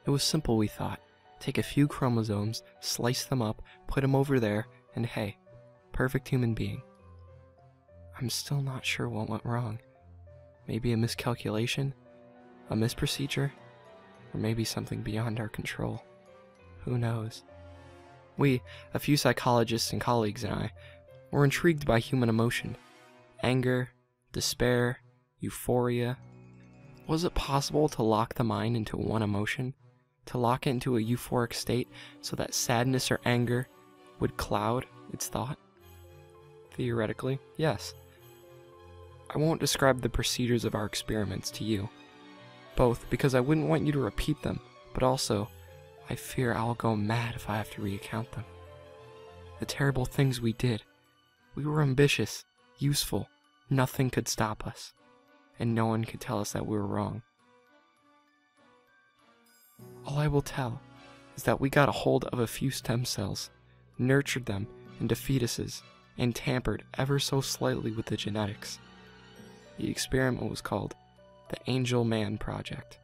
It was simple, we thought. Take a few chromosomes, slice them up, put them over there, and hey, perfect human being. I'm still not sure what went wrong. Maybe a miscalculation, a misprocedure, or maybe something beyond our control. Who knows? We, a few psychologists and colleagues and I, were intrigued by human emotion. Anger, despair, euphoria. Was it possible to lock the mind into one emotion? To lock it into a euphoric state so that sadness or anger would cloud its thought? Theoretically, yes. I won't describe the procedures of our experiments to you, both because I wouldn't want you to repeat them, but also I fear I'll go mad if I have to recount them. The terrible things we did. We were ambitious, useful, nothing could stop us, and no one could tell us that we were wrong. All I will tell is that we got a hold of a few stem cells, nurtured them into fetuses, and tampered ever so slightly with the genetics. The experiment was called the Angel Man Project.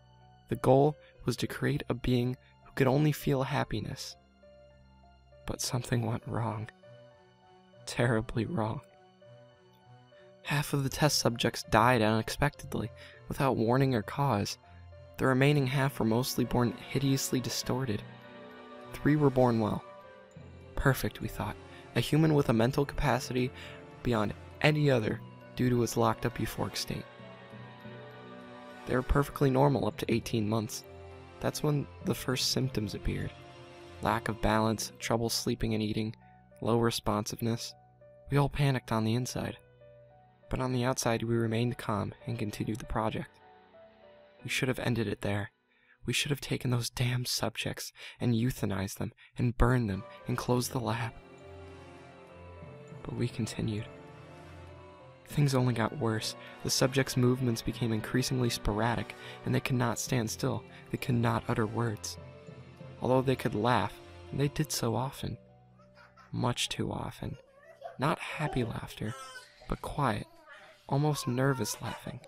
The goal was to create a being who could only feel happiness. But something went wrong. Terribly wrong. Half of the test subjects died unexpectedly, without warning or cause. The remaining half were mostly born hideously distorted. 3 were born well. Perfect, we thought. A human with a mental capacity beyond any other due to its locked-up euphoric state. They were perfectly normal up to 18 months. That's when the first symptoms appeared. Lack of balance, trouble sleeping and eating, low responsiveness. We all panicked on the inside. But on the outside we remained calm and continued the project. We should have ended it there. We should have taken those damn subjects and euthanized them and burned them and closed the lab. But we continued. Things only got worse. The subjects' movements became increasingly sporadic, and they could not stand still. They could not utter words. Although they could laugh, and they did so often. Much too often. Not happy laughter, but quiet, almost nervous laughing.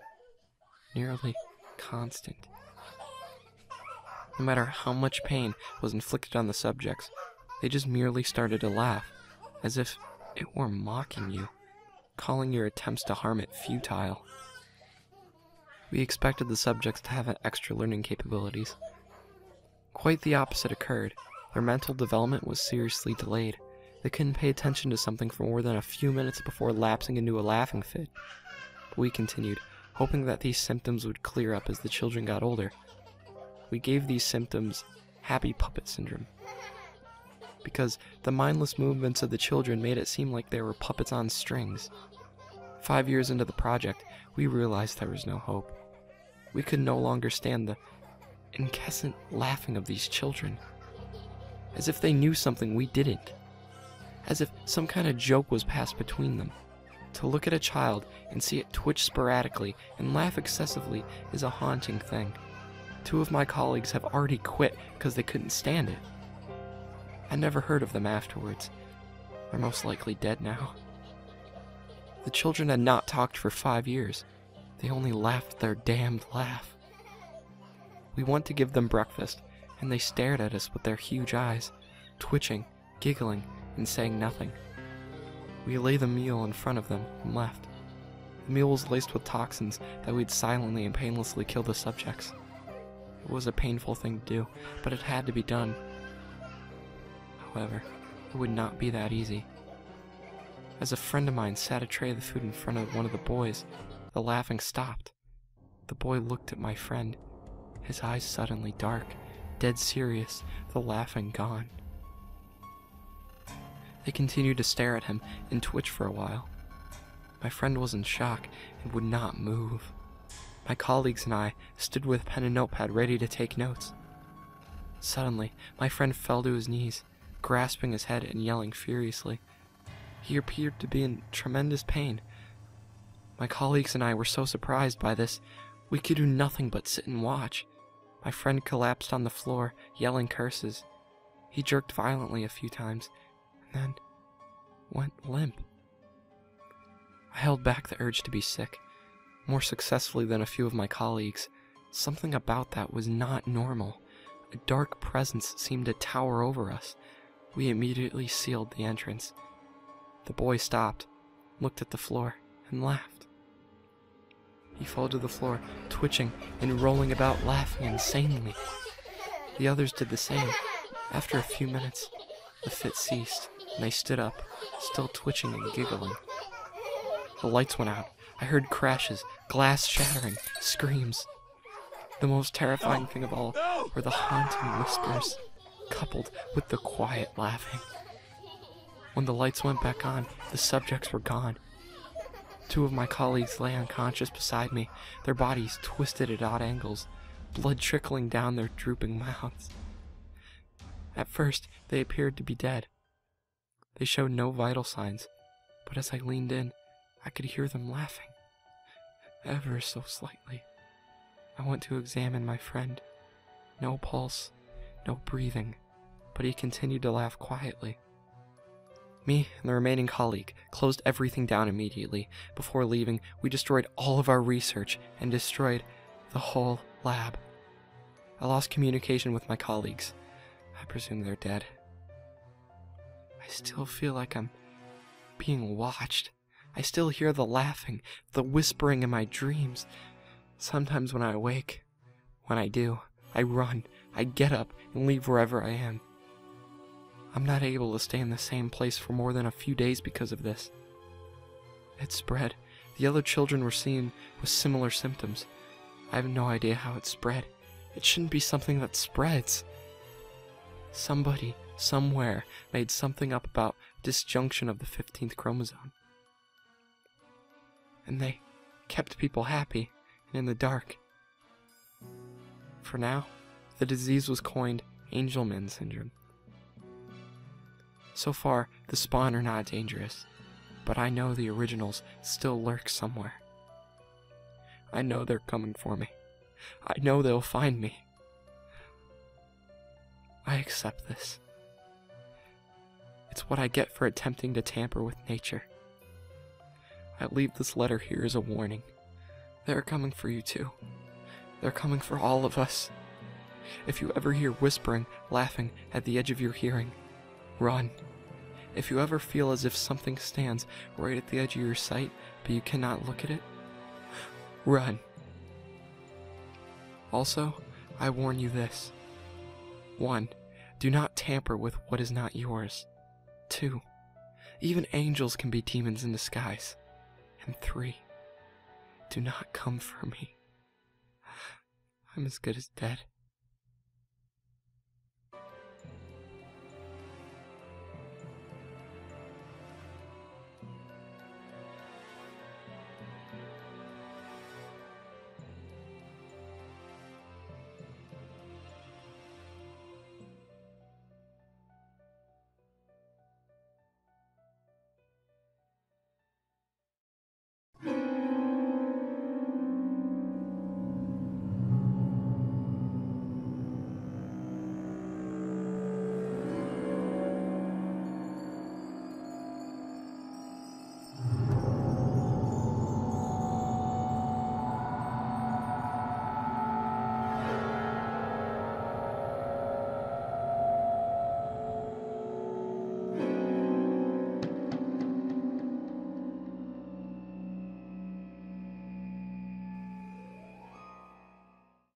Nearly constant. No matter how much pain was inflicted on the subjects, they just merely started to laugh, as if it were mocking you, calling your attempts to harm it futile. We expected the subjects to have extra learning capabilities. Quite the opposite occurred. Their mental development was seriously delayed. They couldn't pay attention to something for more than a few minutes before lapsing into a laughing fit. But we continued, hoping that these symptoms would clear up as the children got older. We gave these symptoms happy puppet syndrome, because the mindless movements of the children made it seem like they were puppets on strings. 5 years into the project, we realized there was no hope. We could no longer stand the incessant laughing of these children, as if they knew something we didn't, as if some kind of joke was passed between them. To look at a child and see it twitch sporadically and laugh excessively is a haunting thing. 2 of my colleagues have already quit because they couldn't stand it. I never heard of them afterwards. They're most likely dead now. The children had not talked for 5 years. They only laughed their damned laugh. We went to give them breakfast, and they stared at us with their huge eyes, twitching, giggling, and saying nothing. We laid the meal in front of them and left. The meal was laced with toxins that we'd silently and painlessly kill the subjects. It was a painful thing to do, but it had to be done. However, it would not be that easy. As a friend of mine sat a tray of the food in front of one of the boys, the laughing stopped. The boy looked at my friend, his eyes suddenly dark, dead serious, the laughing gone. They continued to stare at him and twitch for a while. My friend was in shock and would not move. My colleagues and I stood with pen and notepad ready to take notes. Suddenly, my friend fell to his knees, grasping his head and yelling furiously. He appeared to be in tremendous pain. My colleagues and I were so surprised by this, we could do nothing but sit and watch. My friend collapsed on the floor, yelling curses. He jerked violently a few times, and then went limp. I held back the urge to be sick, more successfully than a few of my colleagues. Something about that was not normal. A dark presence seemed to tower over us. We immediately sealed the entrance. The boy stopped, looked at the floor, and laughed. He fell to the floor, twitching and rolling about, laughing insanely. The others did the same. After a few minutes, the fit ceased, and they stood up, still twitching and giggling. The lights went out. I heard crashes, glass shattering, screams. The most terrifying thing of all were the haunting whispers, coupled with the quiet laughing. When the lights went back on, the subjects were gone. 2 of my colleagues lay unconscious beside me, their bodies twisted at odd angles, blood trickling down their drooping mouths. At first, they appeared to be dead. They showed no vital signs, but as I leaned in, I could hear them laughing, ever so slightly. I went to examine my friend. No pulse, no breathing, but he continued to laugh quietly. Me and the remaining colleague closed everything down immediately. Before leaving, we destroyed all of our research and destroyed the whole lab. I lost communication with my colleagues. I presume they're dead. I still feel like I'm being watched. I still hear the laughing, the whispering in my dreams. Sometimes when I awake, when I do, I run, I get up and leave wherever I am. I'm not able to stay in the same place for more than a few days because of this. It spread. The other children were seen with similar symptoms. I have no idea how it spread. It shouldn't be something that spreads. Somebody, somewhere, made something up about disjunction of the 15th chromosome. And they kept people happy and in the dark. For now, the disease was coined Angelman syndrome. So far, the spawn are not dangerous, but I know the originals still lurk somewhere. I know they're coming for me. I know they'll find me. I accept this. It's what I get for attempting to tamper with nature. I leave this letter here as a warning. They're coming for you too. They're coming for all of us. If you ever hear whispering, laughing at the edge of your hearing, run. If you ever feel as if something stands right at the edge of your sight, but you cannot look at it, run. Also, I warn you this. 1. Do not tamper with what is not yours. 2. Even angels can be demons in disguise. And 3. Do not come for me. I'm as good as dead.